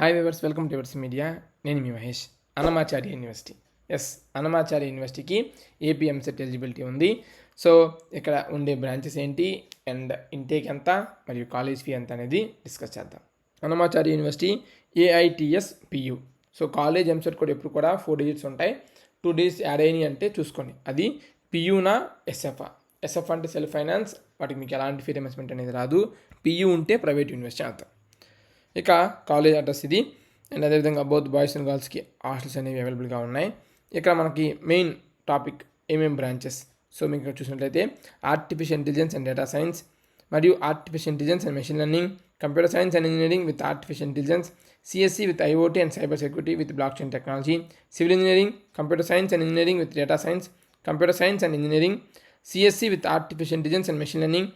Hi viewers, welcome to yours media. నేను మీ Mahesh. Annamacharya university, Annamacharya యూనివర్సిటీకి AP EAMCET eligibility ఉంది. So ఇక్కడ ఉండే బ్రాంచెస్ ఏంటి అండ్ ఇంటేక్ ఎంత మరియు కాలేజ్ ఫీ ఎంత అనేది డిస్కస్ చేద్దాం. Annamacharya university AITS PU. So college EAMCET కూడా ఎప్పుడు కూడా 4 digits ఉంటాయి. 2 digits యాడ్ అయినాయి అంటే చూసుకోండి, అది పియునా ఎస్ఎఫ్ఆ. ఎస్ఎఫ్ అంటే సెల్ఫ్ ఫైనాన్స్, వాటికి మీకు ఎలాంటి ఫీ రియంబర్స్మెంట్ అనేది రాదు. పియు ఉంటే ప్రైవేట్ యూనివర్సిటీ అంతా. ఇక కాలేజ్ అడ్రస్ ఇది. అండ్ అదేవిధంగా బోత్ బాయ్స్ అండ్ గర్ల్స్కి హాస్టల్స్ అనేవి అవైలబుల్గా ఉన్నాయి. ఇక్కడ మనకి మెయిన్ టాపిక్ ఏమేమి బ్రాంచెస్. సో మీకు ఇక్కడ చూసినట్లయితే artificial intelligence and data science, మరియు artificial intelligence and machine learning, computer science and engineering with artificial intelligence, CSC with IoT and cyber security with blockchain technology, civil engineering, computer science and engineering with data science, computer science and engineering, CSC with artificial intelligence and machine learning.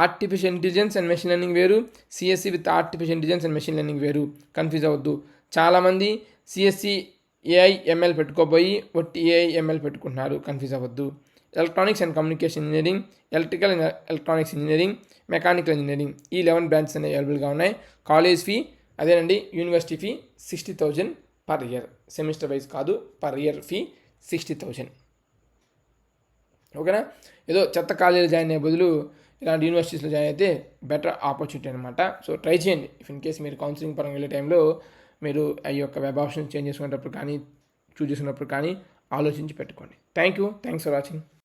Artificial intelligence and machine learning వేరు, CSC with artificial intelligence and machine learning వేరు. Confuse అవ్వద్దు. చాలామంది CSC AIML పెట్టుకోబోయి ఒట్టి AIML పెట్టుకుంటున్నారు. Confuse అవ్వద్దు. Electronics and communication engineering, electrical and electronics engineering, mechanical engineering, ఈ 11 branches అనేవి అవైలబుల్గా ఉన్నాయి. కాలేజ్ ఫీ అదేనండి, university fee 60,000 per year. Semester wise కాదు, పర్ ఇయర్ ఫీ 60,000. ఓకేనా? ఏదో చెత్త కాలేజీలో జాయిన్ అయ్యే బదులు ఇలాంటి యూనివర్సిటీస్లో జాయిన్ అయితే బెటర్ ఆపర్చునిటీ అనమాట. సో ట్రై చేయండి. ఇఫ్ ఇన్ కేస్ మీరు కౌన్సిలింగ్ పరంగా వెళ్ళే టైంలో మీరు ఈ యొక్క వెబ్ ఆప్షన్ చేంజ్ చేసుకునేటప్పుడు కానీ చూస్ చేసుకున్నప్పుడు కానీ ఆలోచించి పెట్టుకోండి. Thanks for watching.